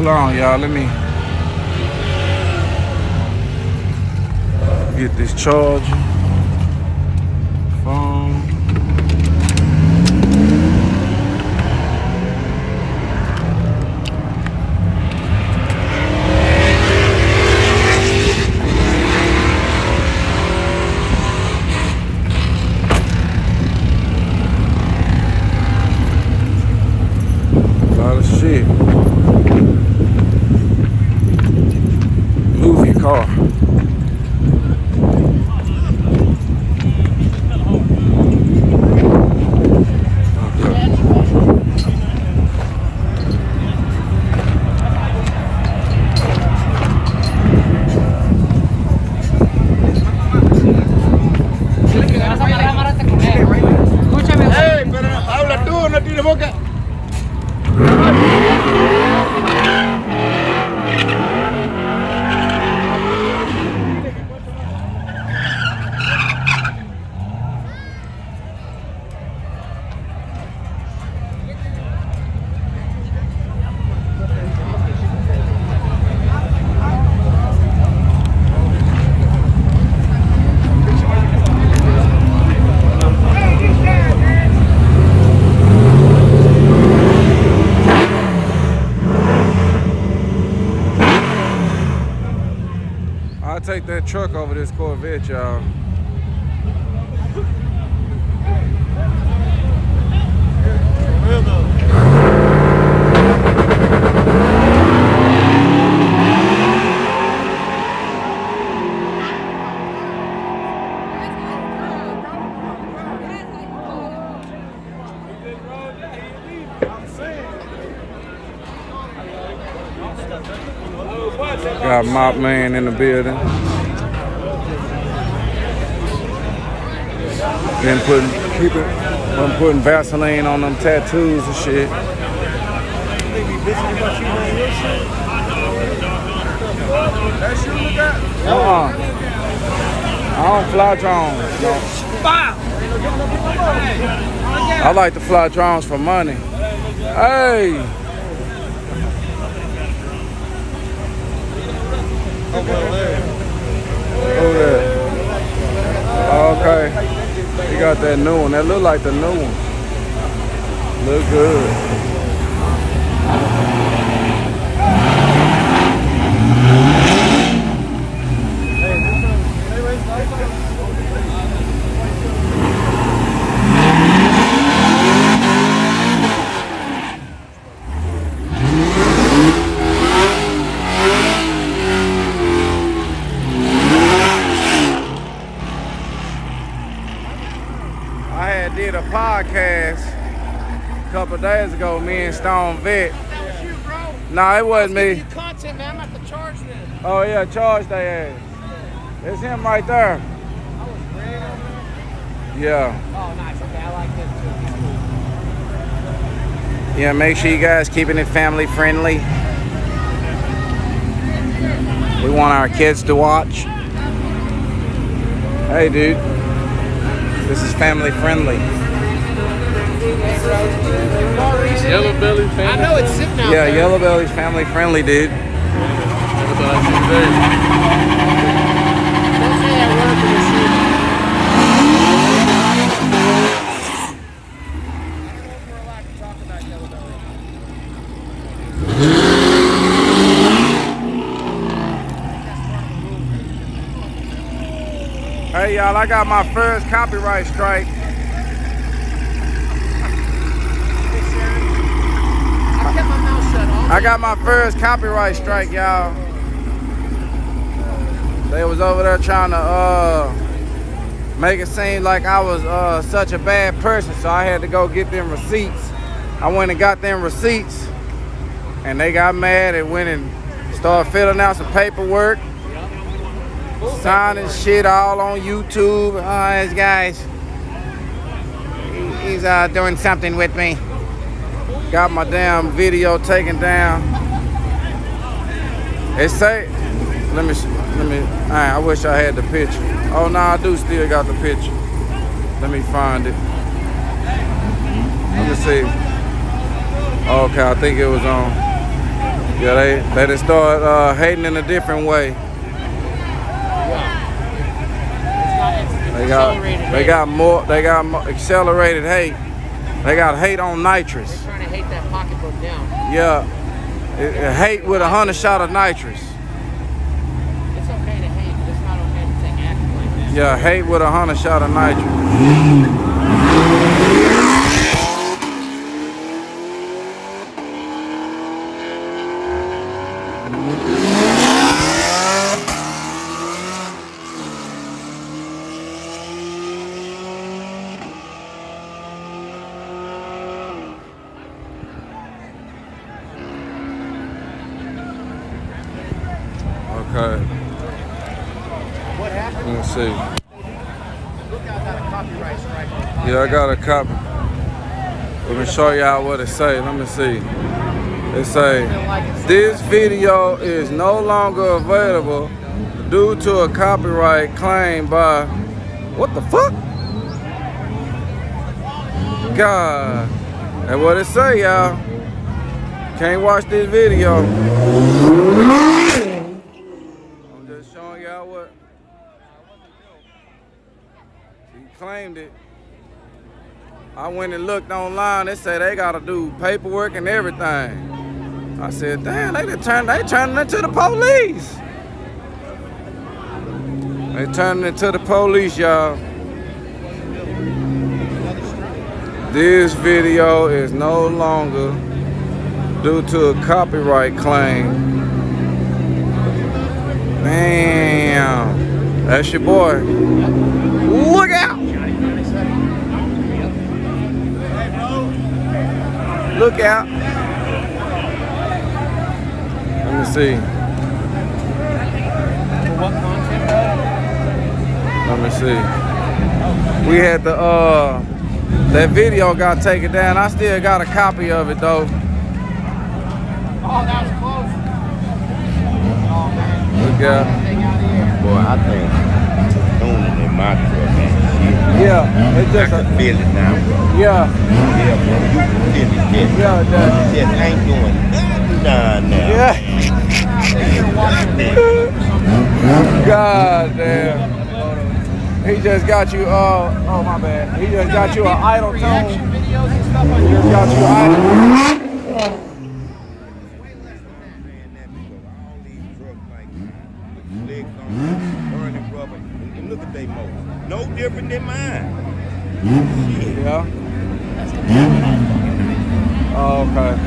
Hold on, y'all. Let me get this charger. Phone. A lot of shit. Move your car. I'll take that truck over this Corvette, y'all. Got Mop Man in the building. Been putting Vaseline on them tattoos and shit. I don't fly drones. No. I like to fly drones for money. Hey. Oh yeah. Okay. You got that new one. That look like the new one. Look good. Did a podcast a couple days ago, me and Stone Vet. That was you, bro. Nah, it wasn't me. Content, man. I'm at the charge then. Oh yeah, charge their ass. It's him right there. I was great over there. Yeah. Oh, nice. Okay, I like this too. Yeah, make sure you guys keeping it family friendly. We want our kids to watch. Hey, dude. This is family friendly. Yello Belly family. I know it's sitting out Yeah, there. Yello Belly's family friendly, dude. Don't say that word for this shit. I don't know if we're allowed to talk about Yello Belly. Hey, y'all, I got my first copyright strike. I got my first copyright strike, y'all. They was over there trying to make it seem like I was such a bad person, so I had to go get them receipts. I went and got them receipts, and they got mad and went and started filling out some paperwork, signing shit all on YouTube. This guy's he's doing something with me. Got my damn video taken down. It say, let me. I wish I had the picture. Oh no, I do still got the picture. Let me find it. Let me see. Okay, I think it was on. Yeah, they just start hating in a different way. They got more accelerated hate. They got hate on nitrous. They're trying to hate that pocketbook down. Yeah, hate with 100 shot of nitrous. It's okay to hate, but it's not okay to take action like that. Yeah, hate with 100 shot of nitrous. Okay. What happened? Let's see. Look, I got a copyright strike. Yeah, I got a copy. Let me show y'all what it say. Let me see. It say, this video is no longer available due to a copyright claim by, what the fuck? God. That's what it say, y'all. Can't watch this video. I'm just showing y'all what. He claimed it. I went and looked online. They say they gotta do paperwork and everything. I said, damn, they turning into the police. They turning into the police, y'all. This video is no longer due to a copyright claim. Damn. That's your boy. Look out! Look out. Let me see. For what content? Let me see. We had the that video got taken down. I still got a copy of it though. Oh, that was close. Oh, man. Look out. Take out of here. Boy, I think tuning in my truck and shit. Yeah, it's I just can feel it now, bro. yeah, Yeah, bro. You can feel it, just. yeah, It just ain't doing nothing down there. yeah. Man. God damn. He just got you. Oh my bad. He just got you an idle tone. Reaction videos and stuff on He your just got you idle. And look at they motor. No different than mine. Shit. Yeah. Oh, okay.